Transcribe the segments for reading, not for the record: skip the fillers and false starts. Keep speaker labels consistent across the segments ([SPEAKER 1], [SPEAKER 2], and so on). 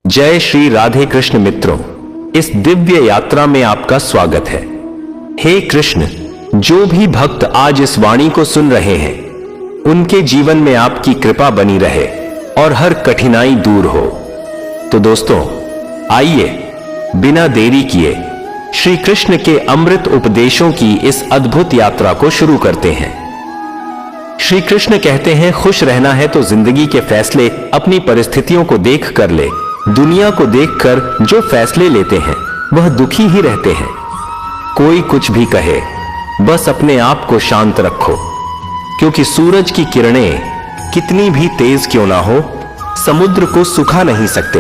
[SPEAKER 1] जय श्री राधे कृष्ण मित्रों, इस दिव्य यात्रा में आपका स्वागत है। हे कृष्ण, जो भी भक्त आज इस वाणी को सुन रहे हैं, उनके जीवन में आपकी कृपा बनी रहे और हर कठिनाई दूर हो। तो दोस्तों, आइए बिना देरी किए श्री कृष्ण के अमृत उपदेशों की इस अद्भुत यात्रा को शुरू करते हैं। श्री कृष्ण कहते हैं, खुश रहना है तो जिंदगी के फैसले अपनी परिस्थितियों को देख कर ले। दुनिया को देखकर जो फैसले लेते हैं वह दुखी ही रहते हैं। कोई कुछ भी कहे, बस अपने आप को शांत रखो, क्योंकि सूरज की किरणें कितनी भी तेज क्यों ना हो, समुद्र को सुखा नहीं सकते।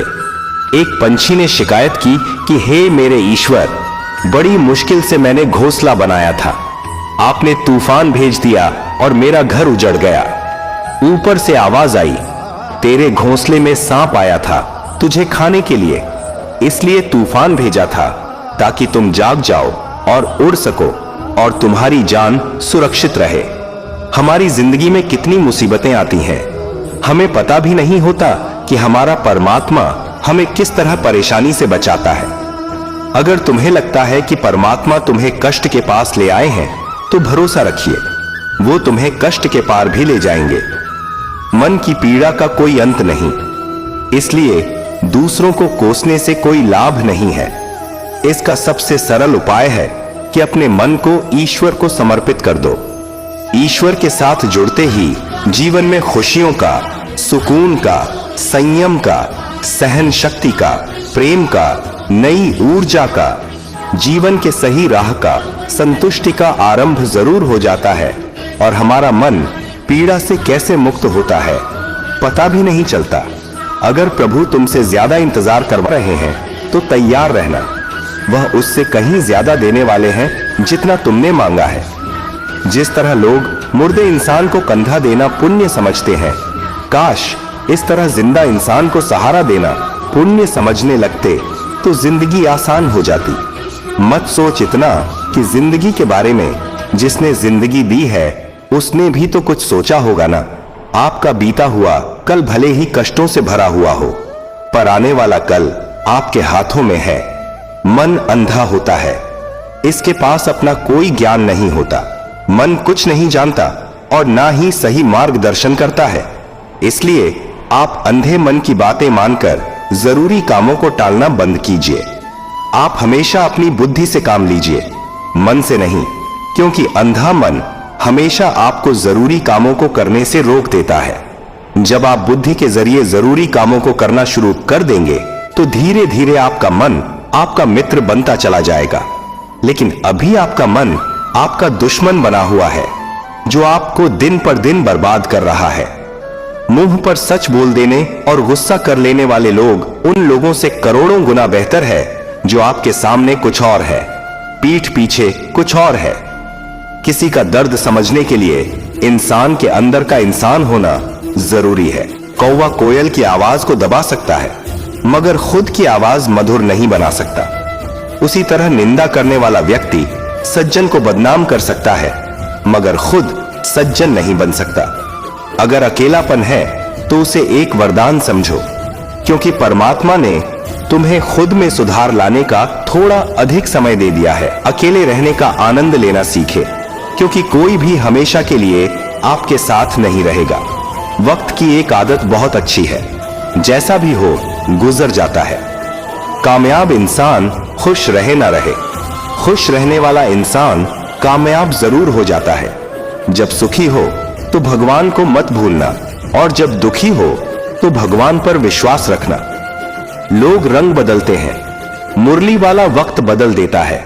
[SPEAKER 1] एक पंछी ने शिकायत की कि हे मेरे ईश्वर, बड़ी मुश्किल से मैंने घोंसला बनाया था, आपने तूफान भेज दिया और मेरा घर उजड़ गया। ऊपर से आवाज आई, तेरे घोंसले में सांप आया था तुझे खाने के लिए, इसलिए तूफान भेजा था ताकि तुम जाग जाओ और उड़ सको और तुम्हारी जान सुरक्षित रहे। हमारी जिंदगी में कितनी मुसीबतें आती हैं, हमें पता भी नहीं होता कि हमारा परमात्मा हमें किस तरह परेशानी से बचाता है। अगर तुम्हें लगता है कि परमात्मा तुम्हें कष्ट के पास ले आए हैं, तो भरोसा रखिए, वो तुम्हें कष्ट के पार भी ले जाएंगे। मन की पीड़ा का कोई अंत नहीं, इसलिए दूसरों को कोसने से कोई लाभ नहीं है। इसका सबसे सरल उपाय है कि अपने मन को ईश्वर को समर्पित कर दो। ईश्वर के साथ जुड़ते ही जीवन में खुशियों का, सुकून का, संयम का, सहन शक्ति का, प्रेम का, नई ऊर्जा का, जीवन के सही राह का, संतुष्टि का आरंभ जरूर हो जाता है और हमारा मन पीड़ा से कैसे मुक्त होता है पता भी नहीं चलता। अगर प्रभु तुमसे ज्यादा इंतजार करवा रहे हैं तो तैयार रहना, वह उससे कहीं ज्यादा देने वाले हैं जितना तुमने मांगा है। जिस तरह लोग मुर्दे इंसान को कंधा देना पुण्य समझते हैं, काश इस तरह जिंदा इंसान को सहारा देना पुण्य समझने लगते तो जिंदगी आसान हो जाती। मत सोच इतना कि जिंदगी के बारे में जिसने जिंदगी दी है उसने भी तो कुछ सोचा होगा ना। आपका बीता हुआ कल भले ही कष्टों से भरा हुआ हो, पर आने वाला कल आपके हाथों में है। मन अंधा होता है, इसके पास अपना कोई ज्ञान नहीं होता। मन कुछ नहीं जानता और ना ही सही मार्गदर्शन करता है। इसलिए आप अंधे मन की बातें मानकर जरूरी कामों को टालना बंद कीजिए। आप हमेशा अपनी बुद्धि से काम लीजिए, मन से नहीं, क्योंकि अंधा मन हमेशा आपको जरूरी कामों को करने से रोक देता है। जब आप बुद्धि के जरिए जरूरी कामों को करना शुरू कर देंगे तो धीरे धीरे आपका मन आपका मित्र बनता चला जाएगा। लेकिन अभी आपका मन आपका दुश्मन बना हुआ है, जो आपको दिन पर दिन बर्बाद कर रहा है। मुंह पर सच बोल देने और गुस्सा कर लेने वाले लोग उन लोगों से करोड़ों गुना बेहतर है जो आपके सामने कुछ और है, पीठ पीछे कुछ और है। किसी का दर्द समझने के लिए इंसान के अंदर का इंसान होना जरूरी है। कौवा कोयल की आवाज को दबा सकता है, मगर खुद की आवाज मधुर नहीं बना सकता। उसी तरह निंदा करने वाला व्यक्ति सज्जन को बदनाम कर सकता है, मगर खुद सज्जन नहीं बन सकता। अगर अकेलापन है तो उसे एक वरदान समझो, क्योंकि परमात्मा ने तुम्हें खुद में सुधार लाने का थोड़ा अधिक समय दे दिया है। अकेले रहने का आनंद लेना सीखे, क्योंकि कोई भी हमेशा के लिए आपके साथ नहीं रहेगा। वक्त की एक आदत बहुत अच्छी है, जैसा भी हो गुजर जाता है। कामयाब इंसान खुश रहे ना रहे, खुश रहने वाला इंसान कामयाब जरूर हो जाता है। जब सुखी हो तो भगवान को मत भूलना, और जब दुखी हो तो भगवान पर विश्वास रखना। लोग रंग बदलते हैं, मुरली वाला वक्त बदल देता है।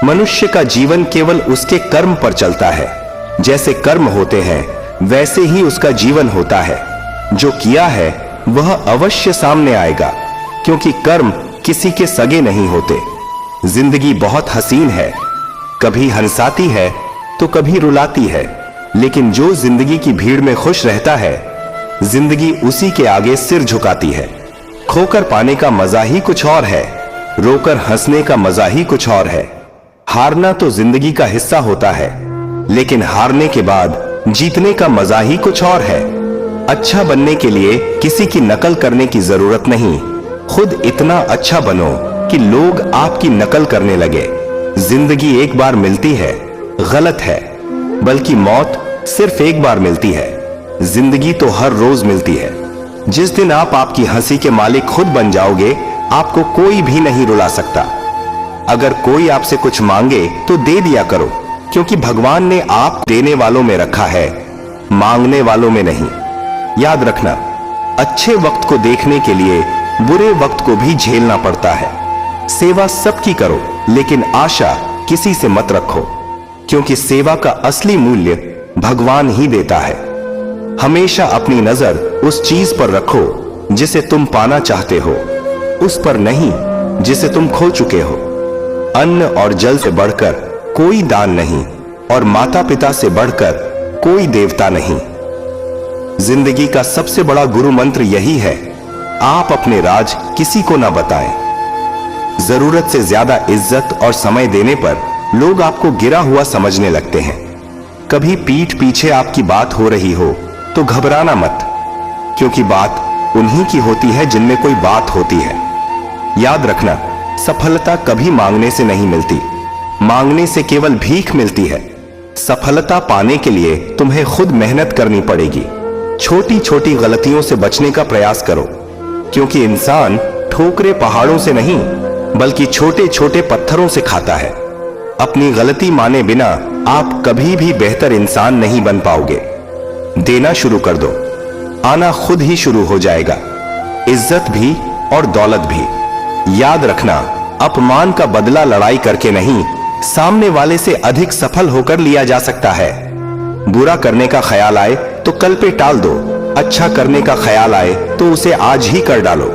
[SPEAKER 1] मनुष्य का जीवन केवल उसके कर्म पर चलता है। जैसे कर्म होते हैं वैसे ही उसका जीवन होता है। जो किया है वह अवश्य सामने आएगा, क्योंकि कर्म किसी के सगे नहीं होते। जिंदगी बहुत हसीन है, कभी हंसाती है तो कभी रुलाती है, लेकिन जो जिंदगी की भीड़ में खुश रहता है, जिंदगी उसी के आगे सिर झुकाती है। खोकर पाने का मजा ही कुछ और है, रोकर हंसने का मजा ही कुछ और है। हारना तो जिंदगी का हिस्सा होता है, लेकिन हारने के बाद जीतने का मजा ही कुछ और है। अच्छा बनने के लिए किसी की नकल करने की जरूरत नहीं, खुद इतना अच्छा बनो कि लोग आपकी नकल करने लगे। जिंदगी एक बार मिलती है, गलत है, बल्कि मौत सिर्फ एक बार मिलती है। जिंदगी तो हर रोज मिलती है। जिस दिन आप आपकी हंसी के मालिक खुद बन जाओगे, आपको कोई भी नहीं रुला सकता। अगर कोई आपसे कुछ मांगे तो दे दिया करो, क्योंकि भगवान ने आप देने वालों में रखा है, मांगने वालों में नहीं। याद रखना, अच्छे वक्त को देखने के लिए बुरे वक्त को भी झेलना पड़ता है। सेवा सबकी करो, लेकिन आशा किसी से मत रखो, क्योंकि सेवा का असली मूल्य भगवान ही देता है। हमेशा अपनी नजर उस चीज पर रखो जिसे तुम पाना चाहते हो, उस पर नहीं जिसे तुम खो चुके हो। अन्न और जल से बढ़कर कोई दान नहीं, और माता पिता से बढ़कर कोई देवता नहीं। जिंदगी का सबसे बड़ा गुरु मंत्र यही है, आप अपने राज किसी को ना बताएं। जरूरत से ज्यादा इज्जत और समय देने पर लोग आपको गिरा हुआ समझने लगते हैं। कभी पीठ पीछे आपकी बात हो रही हो तो घबराना मत, क्योंकि बात उन्हीं की होती है जिनमें कोई बात होती है। याद रखना, सफलता कभी मांगने से नहीं मिलती, मांगने से केवल भीख मिलती है। सफलता पाने के लिए तुम्हें खुद मेहनत करनी पड़ेगी। छोटी छोटी गलतियों से बचने का प्रयास करो, क्योंकि इंसान ठोकरे पहाड़ों से नहीं, बल्कि छोटे छोटे पत्थरों से खाता है। अपनी गलती माने बिना आप कभी भी बेहतर इंसान नहीं बन पाओगे। देना शुरू कर दो, आना खुद ही शुरू हो जाएगा, इज्जत भी और दौलत भी। याद रखना, अपमान का बदला लड़ाई करके नहीं, सामने वाले से अधिक सफल होकर लिया जा सकता है। बुरा करने का ख्याल आए तो कल पे टाल दो, अच्छा करने का ख्याल आए तो उसे आज ही कर डालो।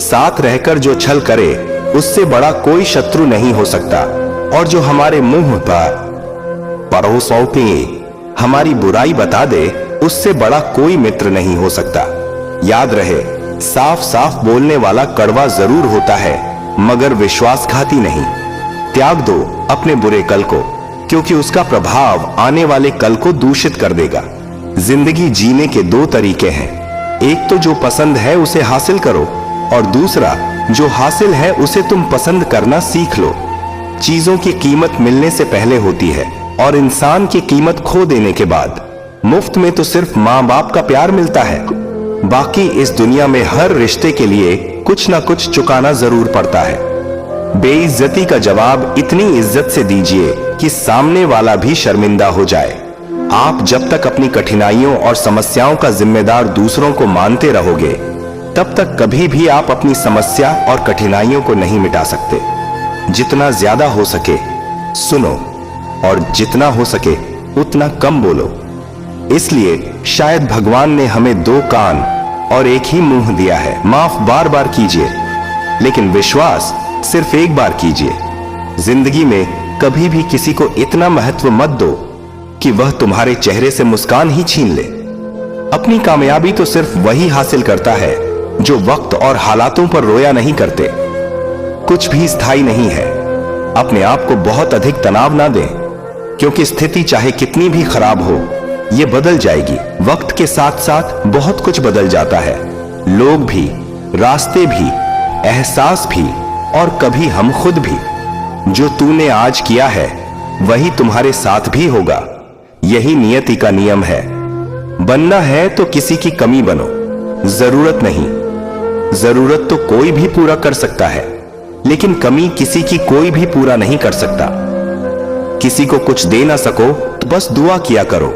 [SPEAKER 1] साथ रहकर जो छल करे, उससे बड़ा कोई शत्रु नहीं हो सकता, और जो हमारे मुंह पर पड़ोसों पे हमारी बुराई बता दे, उससे बड़ा कोई मित्र नहीं हो सकता। याद रहे, साफ साफ बोलने वाला कड़वा जरूर होता है, मगर विश्वासघाती नहीं। त्याग दो अपने बुरे कल को, क्योंकि उसका प्रभाव आने वाले कल को दूषित कर देगा। जिंदगी जीने के दो तरीके हैं, एक तो जो पसंद है उसे हासिल करो, और दूसरा जो हासिल है उसे तुम पसंद करना सीख लो। चीजों की कीमत मिलने से पहले होती है, और इंसान की कीमत खो देने के बाद। मुफ्त में तो सिर्फ माँ बाप का प्यार मिलता है, बाकी इस दुनिया में हर रिश्ते के लिए कुछ ना कुछ चुकाना जरूर पड़ता है। बेइज्जती का जवाब इतनी इज्जत से दीजिए कि सामने वाला भी शर्मिंदा हो जाए। आप जब तक अपनी कठिनाइयों और समस्याओं का जिम्मेदार दूसरों को मानते रहोगे, तब तक कभी भी आप अपनी समस्या और कठिनाइयों को नहीं मिटा सकते। जितना ज्यादा हो सके सुनो, और जितना हो सके उतना कम बोलो। इसलिए शायद भगवान ने हमें दो कान और एक ही मुंह दिया है। माफ बार बार कीजिए, लेकिन विश्वास सिर्फ एक बार कीजिए। जिंदगी में कभी भी किसी को इतना महत्व मत दो कि वह तुम्हारे चेहरे से मुस्कान ही छीन ले। अपनी कामयाबी तो सिर्फ वही हासिल करता है जो वक्त और हालातों पर रोया नहीं करते। कुछ भी स्थायी नहीं है। अपने आप को बहुत अधिक तनाव ना दें, क्योंकि स्थिति चाहे कितनी भी खराब हो, ये बदल जाएगी। वक्त के साथ साथ बहुत कुछ बदल जाता है, लोग भी, रास्ते भी, एहसास भी, और कभी हम खुद भी। जो तूने आज किया है वही तुम्हारे साथ भी होगा। यही नियति का नियम है। बनना है तो किसी की कमी बनो, जरूरत नहीं। जरूरत तो कोई भी पूरा कर सकता है, लेकिन कमी किसी की कोई भी पूरा नहीं कर सकता। किसी को कुछ दे ना सको तो बस दुआ किया करो,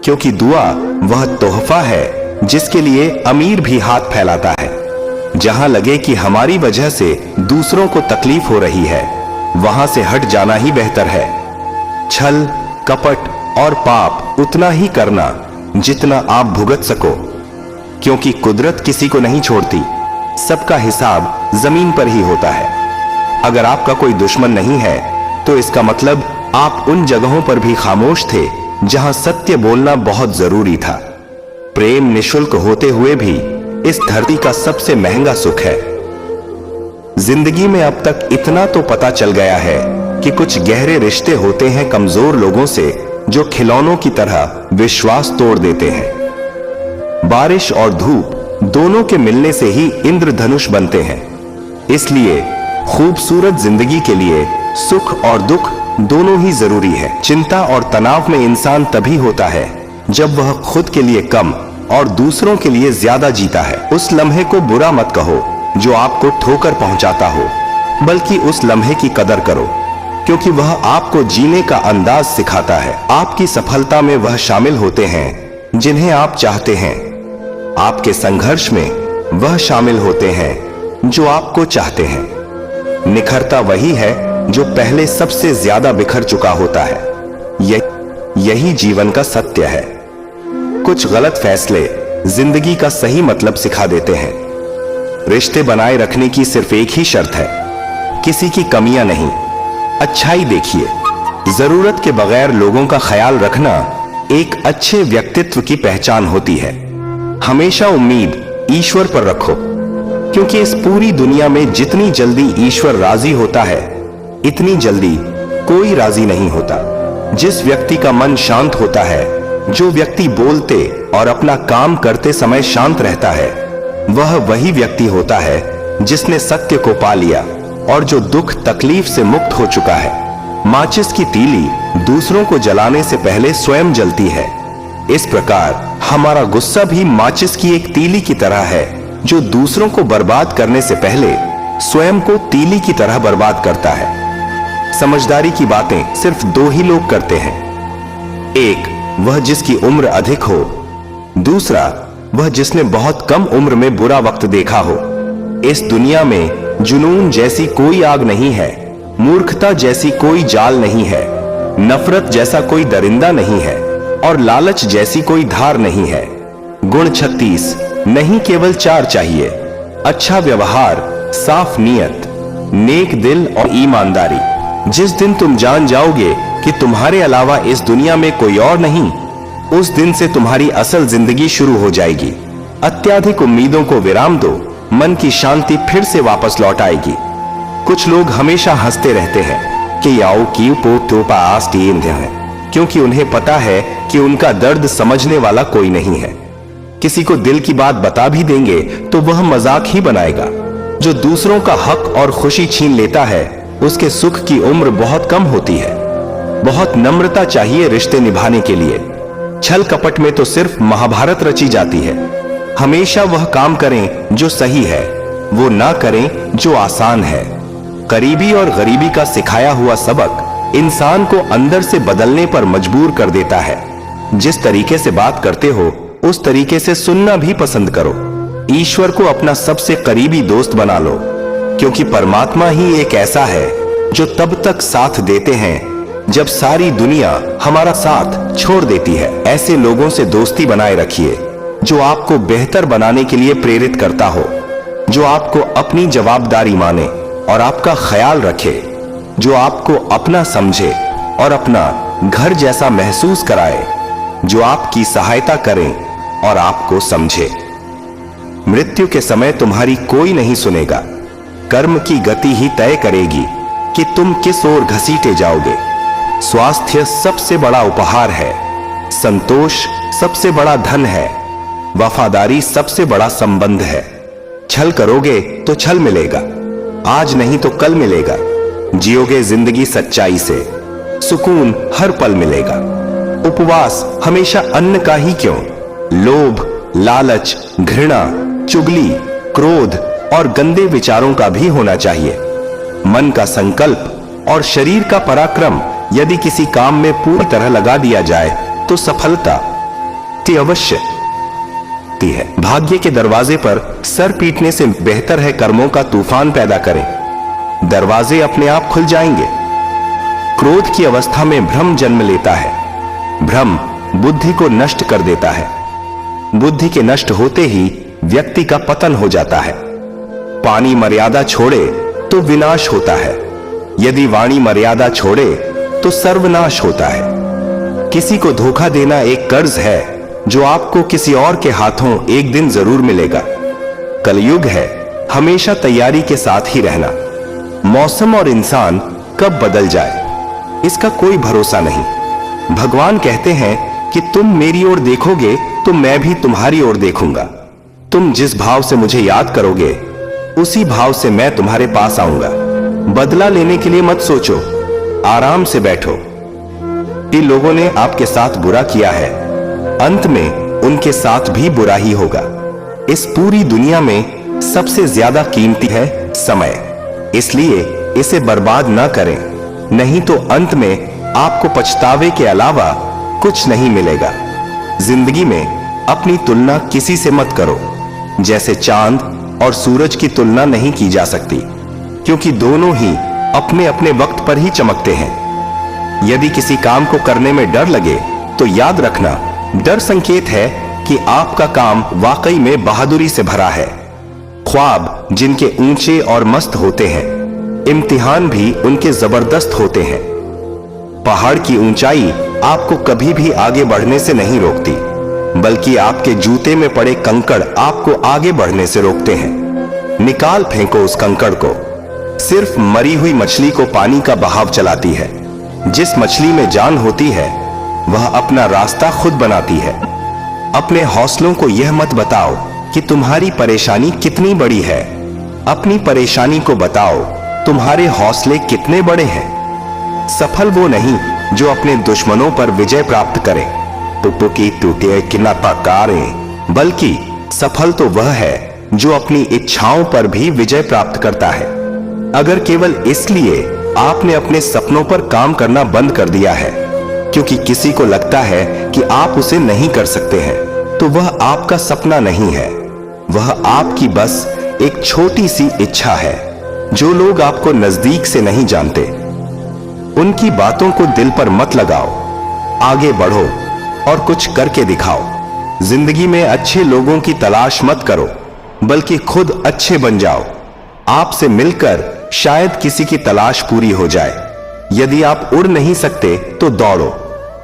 [SPEAKER 1] क्योंकि दुआ वह तोहफा है जिसके लिए अमीर भी हाथ फैलाता है। जहां लगे कि हमारी वजह से दूसरों को तकलीफ हो रही है, वहां से हट जाना ही बेहतर है। छल, कपट और पाप उतना ही करना जितना आप भुगत सको, क्योंकि कुदरत किसी को नहीं छोड़ती। सबका हिसाब जमीन पर ही होता है। अगर आपका कोई दुश्मन नहीं है, तो इसका मतलब आप उन जगहों पर भी खामोश थे जहां सत्य बोलना बहुत जरूरी था। प्रेम निशुल्क होते हुए भी इस धरती का सबसे महंगा सुख है। जिंदगी में अब तक इतना तो पता चल गया है कि कुछ गहरे रिश्ते होते हैं कमजोर लोगों से, जो खिलौनों की तरह विश्वास तोड़ देते हैं। बारिश और धूप दोनों के मिलने से ही इंद्रधनुष बनते हैं। इसलिए खूबसूरत जिंदगी के लिए सुख और दुख दोनों ही जरूरी है। चिंता और तनाव में इंसान तभी होता है जब वह खुद के लिए कम और दूसरों के लिए ज्यादा जीता है। उस लम्हे को बुरा मत कहो जो आपको ठोकर पहुंचाता हो, बल्कि उस लम्हे की कदर करो, क्योंकि वह आपको जीने का अंदाज सिखाता है। आपकी सफलता में वह शामिल होते हैं जिन्हें आप चाहते हैं। आपके संघर्ष में वह शामिल होते हैं जो आपको चाहते हैं। निखरता वही है जो पहले सबसे ज्यादा बिखर चुका होता है। यही जीवन का सत्य है। कुछ गलत फैसले जिंदगी का सही मतलब सिखा देते हैं। रिश्ते बनाए रखने की सिर्फ एक ही शर्त है, किसी की कमियां नहीं, अच्छाई देखिए। जरूरत के बगैर लोगों का ख्याल रखना एक अच्छे व्यक्तित्व की पहचान होती है। हमेशा उम्मीद ईश्वर पर रखो, क्योंकि इस पूरी दुनिया में जितनी जल्दी ईश्वर राजी होता है, इतनी जल्दी कोई राजी नहीं होता। जिस व्यक्ति का मन शांत होता है, जो व्यक्ति बोलते और अपना काम करते समय शांत रहता है, वह वही व्यक्ति होता है जिसने सत्य को पा लिया और जो दुख तकलीफ से मुक्त हो चुका है। माचिस की तीली दूसरों को जलाने से पहले स्वयं जलती है। इस प्रकार हमारा गुस्सा भी माचिस की एक तीली की तरह है, जो दूसरों को बर्बाद करने से पहले स्वयं को तीली की तरह बर्बाद करता है। समझदारी की बातें सिर्फ दो ही लोग करते हैं। एक वह जिसकी उम्र अधिक हो, दूसरा वह जिसने बहुत कम उम्र में बुरा वक्त देखा हो। इस दुनिया में जुनून जैसी कोई आग नहीं है, मूर्खता जैसी कोई जाल नहीं है, नफरत जैसा कोई दरिंदा नहीं है और लालच जैसी कोई धार नहीं है। गुण 36 नहीं, केवल 4 चाहिए। अच्छा व्यवहार, साफ नीयत, नेक दिल और ईमानदारी। जिस दिन तुम जान जाओगे कि तुम्हारे अलावा इस दुनिया में कोई और नहीं, उस दिन से तुम्हारी असल जिंदगी शुरू हो जाएगी। अत्याधिक उम्मीदों को विराम दो, मन की शांति फिर से वापस लौट आएगी। कुछ लोग हमेशा हंसते रहते हैं कि याओ की पोटोपा आस्टीन है, क्योंकि उन्हें पता है कि उनका दर्द समझने वाला कोई नहीं है। किसी को दिल की बात बता भी देंगे तो वह मजाक ही बनाएगा। जो दूसरों का हक और खुशी छीन लेता है, उसके सुख की उम्र बहुत कम होती है। बहुत नम्रता चाहिए रिश्ते निभाने के लिए। छल कपट में तो सिर्फ महाभारत रची जाती है। हमेशा वह काम करें जो सही है, वो ना करें जो आसान है। करीबी और गरीबी का सिखाया हुआ सबक इंसान को अंदर से बदलने पर मजबूर कर देता है। जिस तरीके से बात करते हो, उस तरीके से सुनना भी पसंद करो। ईश्वर को अपना सबसे करीबी दोस्त बना लो, क्योंकि परमात्मा ही एक ऐसा है जो तब तक साथ देते हैं जब सारी दुनिया हमारा साथ छोड़ देती है। ऐसे लोगों से दोस्ती बनाए रखिए जो आपको बेहतर बनाने के लिए प्रेरित करता हो, जो आपको अपनी जवाबदारी माने और आपका ख्याल रखे, जो आपको अपना समझे और अपना घर जैसा महसूस कराए, जो आपकी सहायता करें और आपको समझे। मृत्यु के समय तुम्हारी कोई नहीं सुनेगा। कर्म की गति ही तय करेगी कि तुम किस ओर घसीटे जाओगे। स्वास्थ्य सबसे बड़ा उपहार है, संतोष सबसे बड़ा धन है, वफादारी सबसे बड़ा संबंध है। छल करोगे तो छल मिलेगा, आज नहीं तो कल मिलेगा। जियोगे जिंदगी सच्चाई से, सुकून हर पल मिलेगा। उपवास हमेशा अन्न का ही क्यों, लोभ, लालच, घृणा, चुगली, क्रोध और गंदे विचारों का भी होना चाहिए। मन का संकल्प और शरीर का पराक्रम यदि किसी काम में पूरी तरह लगा दिया जाए तो सफलता अवश्य है। भाग्य के दरवाजे पर सर पीटने से बेहतर है कर्मों का तूफान पैदा करें। दरवाजे अपने आप खुल जाएंगे। क्रोध की अवस्था में भ्रम जन्म लेता है। भ्रम बुद्धि को नष्ट कर देता है। बुद्धि के नष्ट होते ही व्यक्ति का पतन हो जाता है। पानी मर्यादा छोड़े तो विनाश होता है, यदि वाणी मर्यादा छोड़े तो सर्वनाश होता है। किसी को धोखा देना एक कर्ज है जो आपको किसी और के हाथों एक दिन जरूर मिलेगा। कलयुग है, हमेशा तैयारी के साथ ही रहना। मौसम और इंसान कब बदल जाए इसका कोई भरोसा नहीं। भगवान कहते हैं कि तुम मेरी ओर देखोगे तो मैं भी तुम्हारी ओर देखूंगा। तुम जिस भाव से मुझे याद करोगे उसी भाव से मैं तुम्हारे पास आऊंगा। बदला लेने के लिए मत सोचो, आराम से बैठो। कि लोगों ने आपके साथ बुरा किया है, अंत में उनके साथ भी बुरा ही होगा। इस पूरी दुनिया में सबसे ज्यादा कीमती है समय, इसलिए इसे बर्बाद ना करें, नहीं तो अंत में आपको पछतावे के अलावा कुछ नहीं मिलेगा। जिंदगी में अपनी तुलना किसी से मत करो। जैसे चांद और सूरज की तुलना नहीं की जा सकती, क्योंकि दोनों ही अपने अपने वक्त पर ही चमकते हैं। यदि किसी काम को करने में डर लगे तो याद रखना, डर संकेत है कि आपका काम वाकई में बहादुरी से भरा है। ख्वाब जिनके ऊंचे और मस्त होते हैं, इम्तिहान भी उनके जबरदस्त होते हैं। पहाड़ की ऊंचाई आपको कभी भी आगे बढ़ने से नहीं रोकती, बल्कि आपके जूते में पड़े कंकड़ आपको आगे बढ़ने से रोकते हैं। निकाल फेंको उस कंकड़ को। सिर्फ मरी हुई मछली को पानी का बहाव चलाती है। जिस मछली में जान होती है वह अपना रास्ता खुद बनाती है। अपने हौसलों को यह मत बताओ कि तुम्हारी परेशानी कितनी बड़ी है, अपनी परेशानी को बताओ तुम्हारे हौसले कितने बड़े हैं। सफल वो नहीं जो अपने दुश्मनों पर विजय प्राप्त करे, टुकटुकी टूटे कि न पकारें, बल्कि सफल तो वह है जो अपनी इच्छाओं पर भी विजय प्राप्त करता है। अगर केवल इसलिए आपने अपने सपनों पर काम करना बंद कर दिया है क्योंकि किसी को लगता है कि आप उसे नहीं कर सकते हैं, तो वह आपका सपना नहीं है, वह आपकी बस एक छोटी सी इच्छा है। जो लोग आपको नजदीक से नहीं जानते, उनकी बातों को दिल पर मत लगाओ, आगे बढ़ो और कुछ करके दिखाओ। जिंदगी में अच्छे लोगों की तलाश मत करो, बल्कि खुद अच्छे बन जाओ। आपसे मिलकर शायद किसी की तलाश पूरी हो जाए। यदि आप उड़ नहीं सकते तो दौड़ो,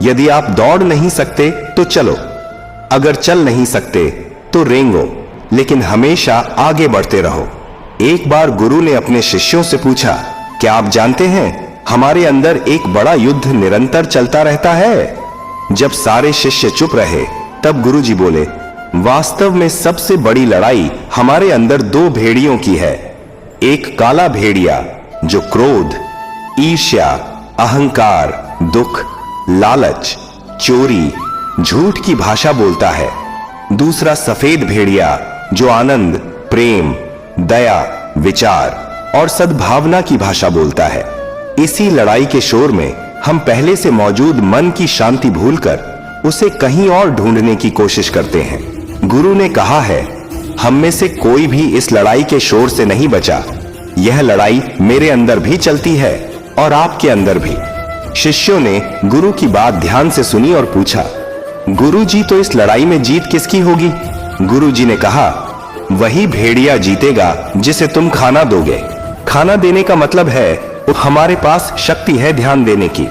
[SPEAKER 1] यदि आप दौड़ नहीं सकते तो चलो, अगर चल नहीं सकते तो रेंगो, लेकिन हमेशा आगे बढ़ते रहो। एक बार गुरु ने अपने शिष्यों से पूछा, क्या आप जानते हैं हमारे अंदर एक बड़ा युद्ध निरंतर चलता रहता है? जब सारे शिष्य चुप रहे तब गुरुजी बोले, वास्तव में सबसे बड़ी लड़ाई हमारे अंदर दो भेड़ियों की है। एक काला भेड़िया जो क्रोध, ईर्ष्या, अहंकार, दुख, लालच, चोरी, झूठ की भाषा बोलता है। दूसरा सफेद भेड़िया जो आनंद, प्रेम, दया, विचार और सद्भावना की भाषा बोलता है। इसी लड़ाई के शोर में हम पहले से मौजूद मन की शांति भूलकर उसे कहीं और ढूंढने की कोशिश करते हैं। गुरु ने कहा है, हम में से कोई भी इस लड़ाई के शोर से नहीं बचा। यह लड़ाई मेरे अंदर भी चलती है और आपके अंदर भी। शिष्यों ने गुरु की बात ध्यान से सुनी और पूछा, गुरु जी, तो इस लड़ाई में जीत किसकी होगी? गुरु जी ने कहा, वही भेड़िया जीतेगा जिसे तुम खाना दोगे। खाना देने का मतलब है हमारे पास शक्ति है ध्यान देने की।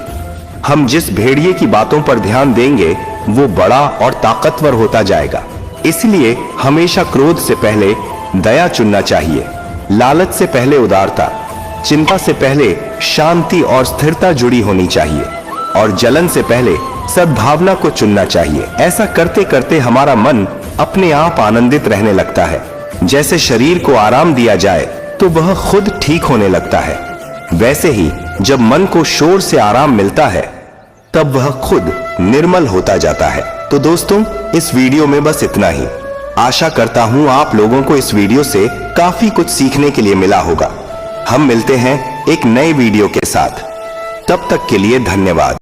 [SPEAKER 1] हम जिस भेड़िए की बातों पर ध्यान देंगे वो बड़ा और ताकतवर होता जाएगा। इसलिए हमेशा क्रोध से पहले दया चुनना चाहिए, लालच से पहले उदारता, चिंता से पहले शांति और स्थिरता जुड़ी होनी चाहिए, और जलन से पहले सद्भावना को चुनना चाहिए। ऐसा करते करते हमारा मन अपने आप आनंदित रहने लगता है। जैसे शरीर को आराम दिया जाए तो वह खुद ठीक होने लगता है, वैसे ही जब मन को शोर से आराम मिलता है तब वह खुद निर्मल होता जाता है। तो दोस्तों, इस वीडियो में बस इतना ही। आशा करता हूं आप लोगों को इस वीडियो से काफी कुछ सीखने के लिए मिला होगा। हम मिलते हैं एक नए वीडियो के साथ, तब तक के लिए धन्यवाद।